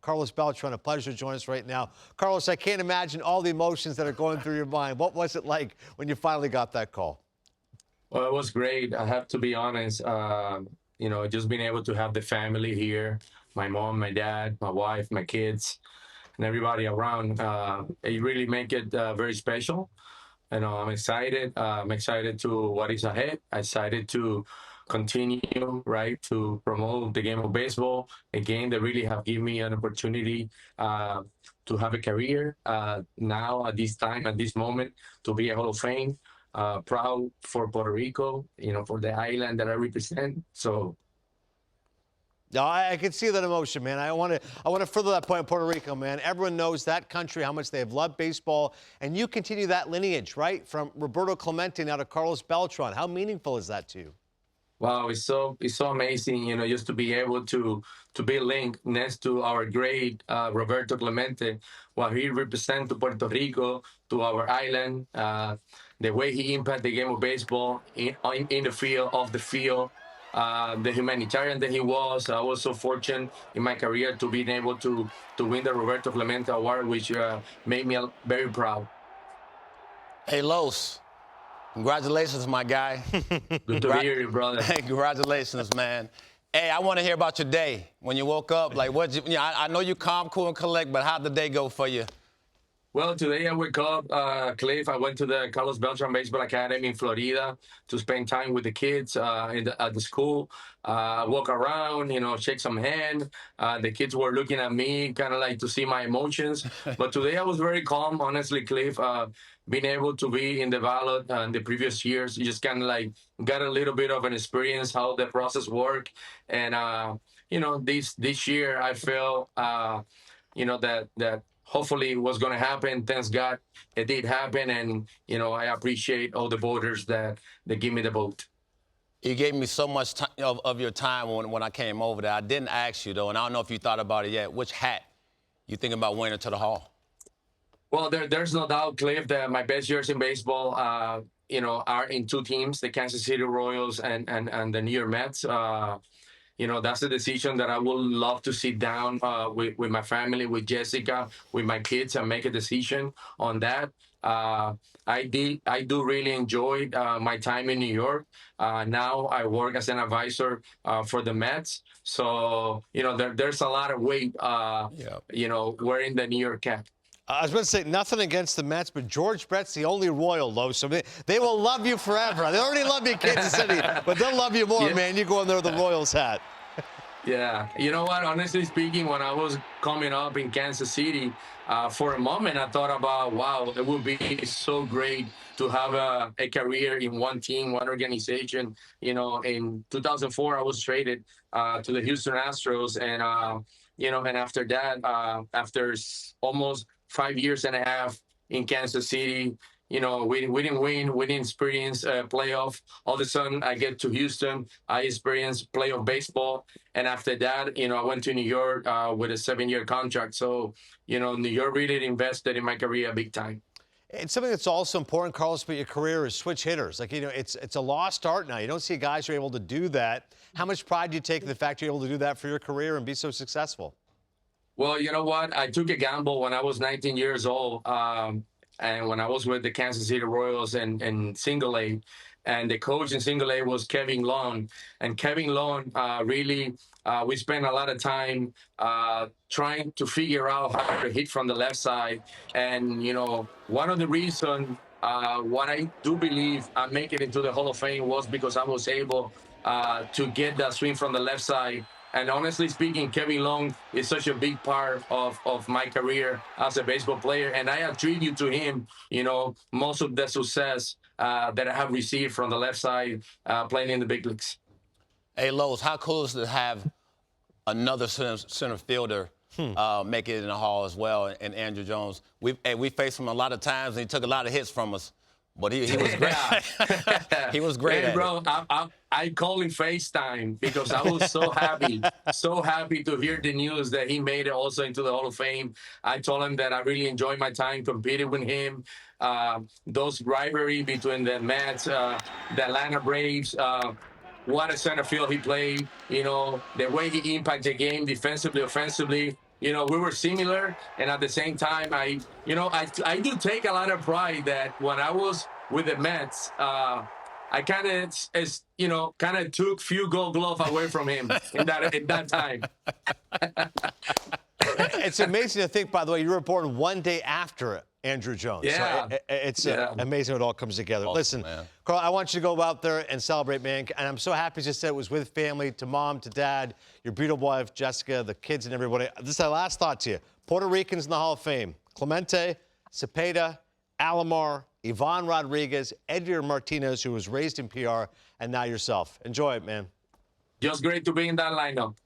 Carlos Beltrán. A pleasure to join us right now. Carlos, I can't imagine all the emotions that are going through your mind. What was it like when you finally got that call? Well, it was great. I have to be honest. Just being able to have the family here, my mom, my dad, my wife, my kids, and everybody around, it really make it very special. I'm excited. I'm excited to what is ahead. Excited to continue, right, to promote the game of baseball, a game that really have given me an opportunity to have a career now at this time, at this moment, to be a Hall of Fame. Proud for Puerto Rico, for the island that I represent. So No, I can see that emotion, man. I want to further that point in Puerto Rico, man. Everyone knows that country, how much they have loved baseball, and you continue that lineage, right? From Roberto Clemente now to Carlos Beltran. How meaningful is that to you? wow, it's so amazing, just to be able to be linked next to our great Roberto Clemente, what he represents to Puerto Rico, to our island, the way he impacted the game of baseball in the field, off the field, the humanitarian that he was. I was so fortunate in my career to be able to win the Roberto Clemente Award, which made me very proud. Hey, Los, congratulations, my guy. Good to hear you, brother. Hey, congratulations, man. Hey, I want to hear about your day. When you woke up, like, I know you calm, cool, and collect, but how'd the day go for you? Well, today I wake up, Cliff. I went to the Carlos Beltran Baseball Academy in Florida to spend time with the kids at the school. Walk around, shake some hand. The kids were looking at me, kind of like to see my emotions. But today I was very calm, honestly, Cliff. Being able to be in the ballot in the previous years, you just kind of like got a little bit of an experience how the process worked. And this year I felt that hopefully what's going to happen. Thanks God it did happen. And, I appreciate all the voters that give me the vote. You gave me so much of your time when I came over there. I didn't ask you, though, and I don't know if you thought about it yet. Which hat you thinking about wearing to the Hall? Well, there's no doubt, Cliff, that my best years in baseball, are in two teams, the Kansas City Royals and the New York Mets. That's a decision that I would love to sit down with my family, with Jessica, with my kids, and make a decision on that. I do really enjoy my time in New York. Now I work as an advisor for the Mets. So, there's a lot of weight, wearing the New York cap. I was going to say nothing against the Mets, but George Brett's the only Royal, though, so they will love you forever. They already love you in Kansas City, but they'll love you more, man. You go in there with the Royals hat. Yeah, you know what? Honestly speaking, when I was coming up in Kansas City, for a moment I thought about, wow, it would be so great to have a career in one team, one organization. In 2004, I was traded to the Houston Astros, and after that, after almost 5 years and a half in Kansas City, we didn't win. We didn't experience playoff. All of a sudden, I get to Houston. I experience playoff baseball. And after that, I went to New York with a 7-year contract. So, New York really invested in my career big time. And something that's also important, Carlos, about your career is switch hitters. Like, it's a lost art now. You don't see guys who are able to do that. How much pride do you take in the fact you're able to do that for your career and be so successful? Well, you know what? I took a gamble when I was 19 years old. And when I was with the Kansas City Royals and Single A, and the coach in Single A was Kevin Long. And Kevin Long really, we spent a lot of time trying to figure out how to hit from the left side. And, one of the reasons what I do believe I make it into the Hall of Fame was because I was able to get that swing from the left side. And honestly speaking, Kevin Long is such a big part of my career as a baseball player. And I attribute to him, most of the success that I have received from the left side playing in the big leagues. Hey, Los, how cool is it to have another center fielder make it in the Hall as well, and Andruw Jones? We faced him a lot of times, and he took a lot of hits from us. But he was great. He was great. Hey, bro, I call him FaceTime because I was so happy to hear the news that he made it also into the Hall of Fame. I told him that I really enjoyed my time competing with him. Those rivalry between the Mets, the Atlanta Braves, what a center field he played. The way he impacted the game defensively, offensively. you know, we were similar, and at the same time, I do take a lot of pride that when I was with the Mets, I kind of took few Gold Glove away from him in that time. It's amazing to think, by the way, you were born one day after Andruw Jones. Yeah. So it's amazing how it all comes together. Awesome, Listen, man. Carl, I want you to go out there and celebrate, man. And I'm so happy you said it was with family, to mom, to dad, your beautiful wife, Jessica, the kids, and everybody. This is our last thought to you. Puerto Ricans in the Hall of Fame: Clemente, Cepeda, Alomar, Ivan Rodriguez, Edgar Martinez, who was raised in PR, and now yourself. Enjoy it, man. Just great to be in that lineup.